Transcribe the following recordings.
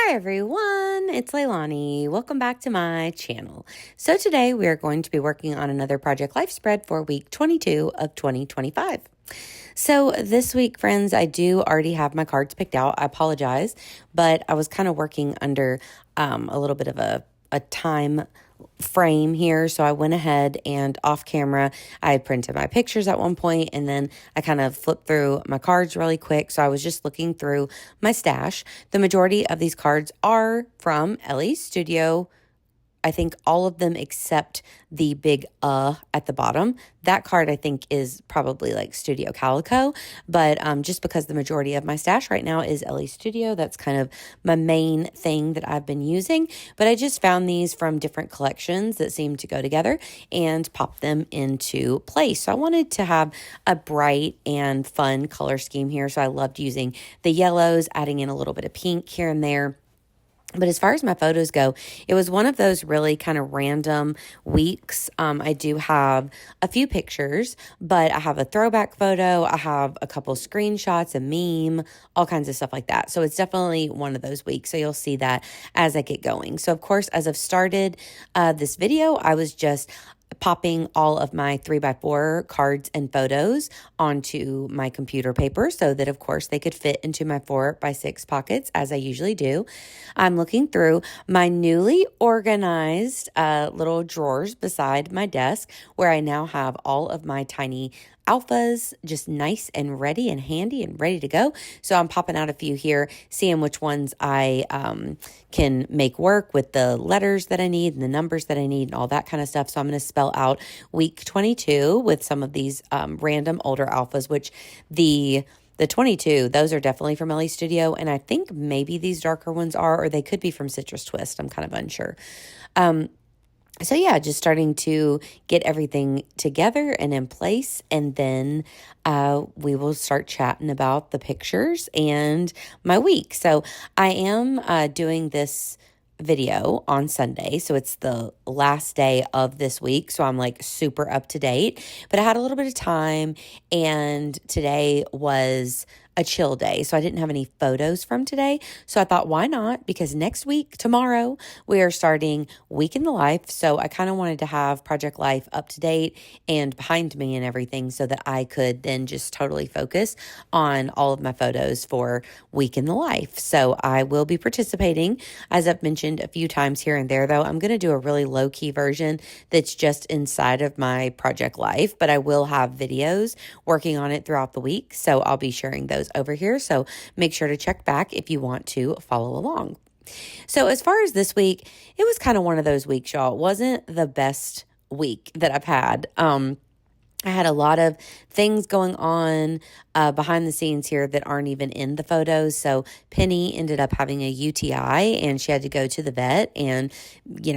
Hi everyone, it's Leilani. Welcome back to my channel. So today we are going to be working on another Project Life spread for week 22 of 2025. So this week, friends, I do already have my cards picked out. I apologize, but I was kind of working under a little bit of a time frame here. So I went ahead and off camera, I printed my pictures at one point, and then I kind of flipped through my cards really quick. So I was just looking through my stash. The majority of these cards are from Ellie's Studio. I think all of them except the big at the bottom. That card I think is probably like Studio Calico, but just because the majority of my stash right now is Ellie Studio, that's kind of my main thing that I've been using. But I just found these from different collections that seem to go together and pop them into place. So I wanted to have a bright and fun color scheme here. So I loved using the yellows, adding in a little bit of pink here and there. But as far as my photos go, it was one of those really kind of random weeks. I do have a few pictures, but I have a throwback photo. I have a couple screenshots, a meme, all kinds of stuff like that. So it's definitely one of those weeks. So you'll see that as I get going. So of course, as I've started this video, I was just popping all of my 3x4 cards and photos onto my computer paper so that, of course, they could fit into my 4x6 pockets as I usually do. I'm looking through my newly organized little drawers beside my desk where I now have all of my tiny alphas just nice and ready and handy and ready to go. So I'm popping out a few here, seeing which ones I can make work with the letters that I need and the numbers that I need and all that kind of stuff. So I'm going to spell out week 22 with some of these random older alphas, which the 22, those are definitely from Ellie Studio. And I think maybe these darker ones are, or they could be from Citrus Twist. I'm kind of unsure. So yeah, just starting to get everything together and in place, and then we will start chatting about the pictures and my week. So I am doing this video on Sunday, so it's the last day of this week, so I'm like super up to date, but I had a little bit of time, and today was a chill day, so I didn't have any photos from today. So I thought, why not? Because next week, tomorrow, we are starting Week in the Life. So I kind of wanted to have Project Life up to date and behind me and everything so that I could then just totally focus on all of my photos for Week in the Life. So I will be participating, as I've mentioned a few times here and there, though. I'm going to do a really low-key version that's just inside of my Project Life, but I will have videos working on it throughout the week. So I'll be sharing those over here. So make sure to check back if you want to follow along. So as far as this week, it was kind of one of those weeks, y'all. It wasn't the best week that I've had. I had a lot of things going on behind the scenes here that aren't even in the photos. So Penny ended up having a UTI and she had to go to the vet and,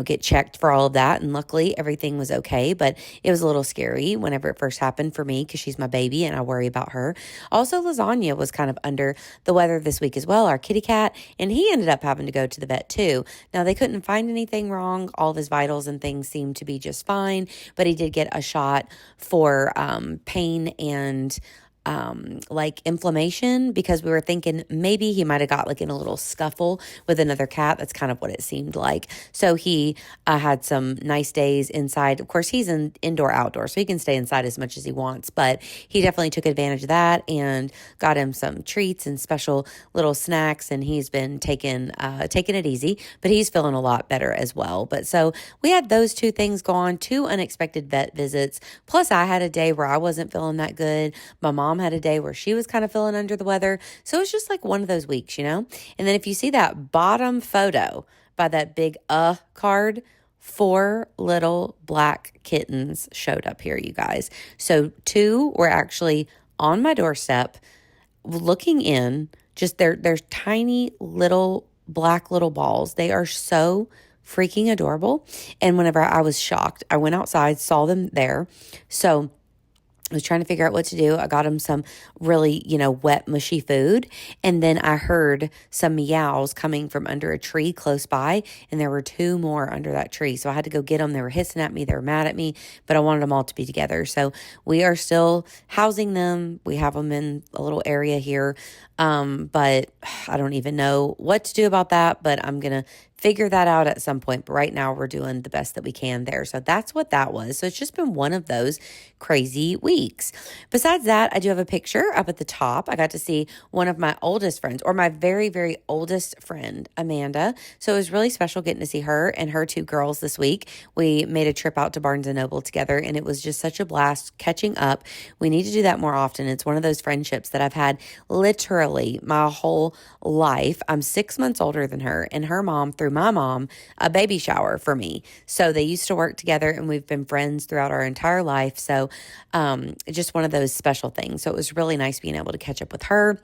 get checked for all of that. And luckily everything was okay, but it was a little scary whenever it first happened for me because she's my baby and I worry about her. Also, Lasagna was kind of under the weather this week as well, our kitty cat, and he ended up having to go to the vet too. Now, they couldn't find anything wrong. All of his vitals and things seemed to be just fine, but he did get a shot for pain and like inflammation because we were thinking maybe he might have got like in a little scuffle with another cat. That's kind of what it seemed like. So he had some nice days inside. Of course, he's in indoor outdoor, so he can stay inside as much as he wants, but he definitely took advantage of that and got him some treats and special little snacks, and he's been taking it easy, but he's feeling a lot better as well. But so we had those two things go on, 2 unexpected vet visits, plus I had a day where I wasn't feeling that good. My mom had a day where she was kind of feeling under the weather. So it was just like one of those weeks, And then if you see that bottom photo by that big card, 4 little black kittens showed up here, you guys. So 2 were actually on my doorstep looking in. Just they're tiny little black little balls. They are so freaking adorable. And whenever I was shocked, I went outside, saw them there. So was trying to figure out what to do. I got him some really, wet, mushy food. And then I heard some meows coming from under a tree close by. And there were two more under that tree. So I had to go get them. They were hissing at me. They were mad at me, but I wanted them all to be together. So we are still housing them. We have them in a little area here. But I don't even know what to do about that, but I'm going to figure that out at some point. But right now we're doing the best that we can there. So that's what that was. So it's just been one of those crazy weeks. Besides that, I do have a picture up at the top. I got to see one of my oldest friends, or my very, very oldest friend, Amanda. So it was really special getting to see her and her two girls this week. We made a trip out to Barnes & Noble together, and it was just such a blast catching up. We need to do that more often. It's one of those friendships that I've had literally my whole life. I'm 6 months older than her, and her mom threw my mom a baby shower for me. So they used to work together, and we've been friends throughout our entire life. So just one of those special things. So it was really nice being able to catch up with her.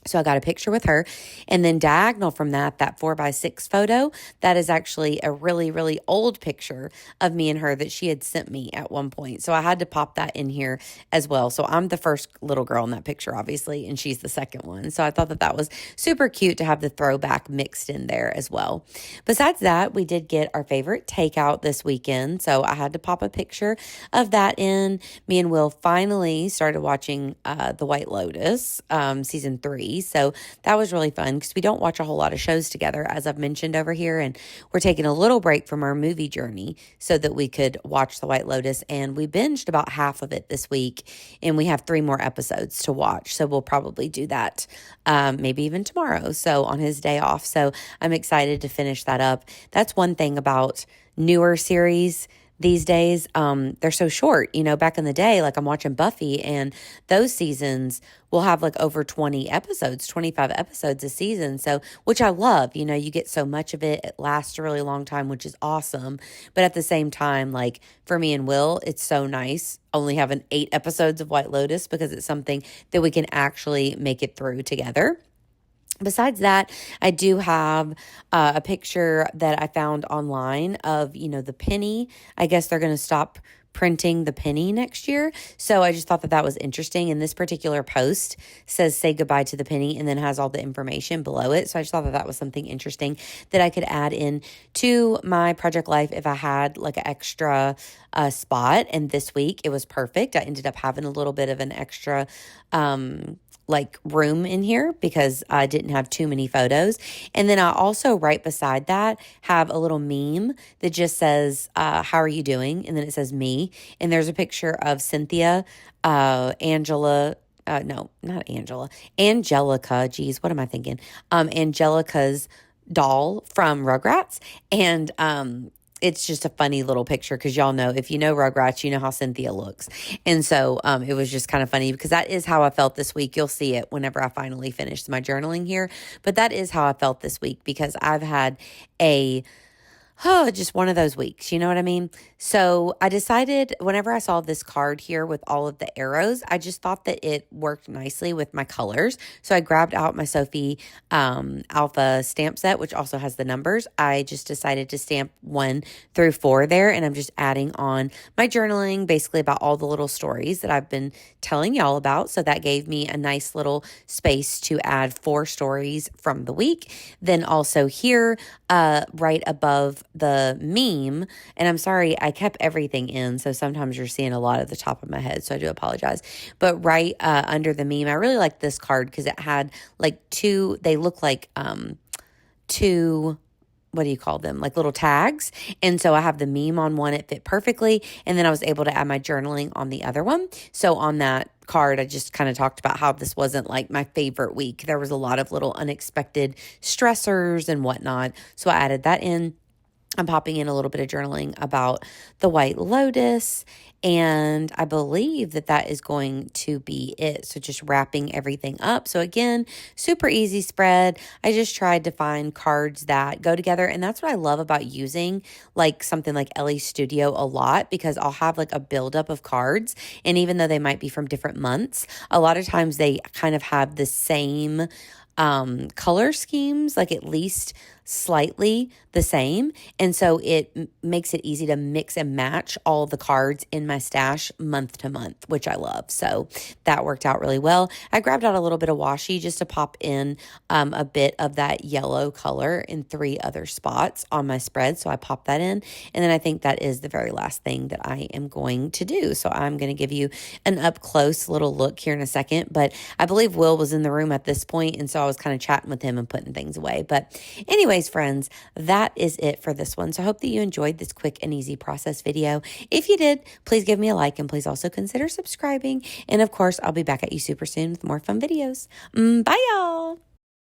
So I got a picture with her, and then diagonal from that 4x6 photo, that is actually a really, really old picture of me and her that she had sent me at one point. So I had to pop that in here as well. So I'm the first little girl in that picture, obviously, and she's the second one. So I thought that was super cute to have the throwback mixed in there as well. Besides that, we did get our favorite takeout this weekend. So I had to pop a picture of that in. Me and Will finally started watching The White Lotus, season 3. So that was really fun because we don't watch a whole lot of shows together, as I've mentioned over here. And we're taking a little break from our movie journey so that we could watch The White Lotus. And we binged about half of it this week. And we have 3 more episodes to watch. So we'll probably do that maybe even tomorrow. So on his day off. So I'm excited to finish that up. That's one thing about newer series these days. They're so short. Back in the day, like I'm watching Buffy, and those seasons will have like over 20 episodes, 25 episodes a season. So, which I love, you get so much of it. It lasts a really long time, which is awesome. But at the same time, like for me and Will, it's so nice only having 8 episodes of White Lotus, because it's something that we can actually make it through together. Besides that, I do have a picture that I found online of, the penny. I guess they're going to stop printing the penny next year. So I just thought that was interesting. And this particular post says, say goodbye to the penny, and then has all the information below it. So I just thought that was something interesting that I could add in to my project life if I had like an extra spot. And this week it was perfect. I ended up having a little bit of an extra room in here because I didn't have too many photos. And then I also, right beside that, have a little meme that just says, how are you doing? And then it says me. And there's a picture of Cynthia, Angela, no, not Angela, Angelica. Geez, what am I thinking? Angelica's doll from Rugrats. And, it's just a funny little picture because y'all know, if you know Rugrats, you know how Cynthia looks. And so it was just kind of funny because that is how I felt this week. You'll see it whenever I finally finish my journaling here. But that is how I felt this week because I've had just one of those weeks, you know what I mean? So I decided, whenever I saw this card here with all of the arrows, I just thought that it worked nicely with my colors. So I grabbed out my Sophie Alpha stamp set, which also has the numbers. I just decided to stamp 1 through 4 there, and I'm just adding on my journaling, basically about all the little stories that I've been telling y'all about. So that gave me a nice little space to add 4 stories from the week. Then also here, right above the meme, and I'm sorry, I kept everything in, so sometimes you're seeing a lot at the top of my head, so I do apologize. But right under the meme, I really like this card because it had like 2, they look like 2, what do you call them? Like little tags. And so I have the meme on one, it fit perfectly. And then I was able to add my journaling on the other one. So on that card, I just kind of talked about how this wasn't like my favorite week. There was a lot of little unexpected stressors and whatnot. So I added that in. I'm popping in a little bit of journaling about the White Lotus, and I believe that is going to be it. So just wrapping everything up. So again, super easy spread. I just tried to find cards that go together, and that's what I love about using like something like Ellie Studio a lot, because I'll have like a buildup of cards, and even though they might be from different months, a lot of times they kind of have the same color schemes, like at least slightly the same. And so it makes it easy to mix and match all the cards in my stash month to month, which I love. So that worked out really well. I grabbed out a little bit of washi just to pop in a bit of that yellow color in 3 other spots on my spread. So I popped that in. And then I think that is the very last thing that I am going to do. So I'm going to give you an up close little look here in a second. But I believe Will was in the room at this point, and so I was kind of chatting with him and putting things away. But anyways, friends, that is it for this one. So I hope that you enjoyed this quick and easy process video. If you did, please give me a like, and please also consider subscribing. And of course, I'll be back at you super soon with more fun videos. Bye, y'all.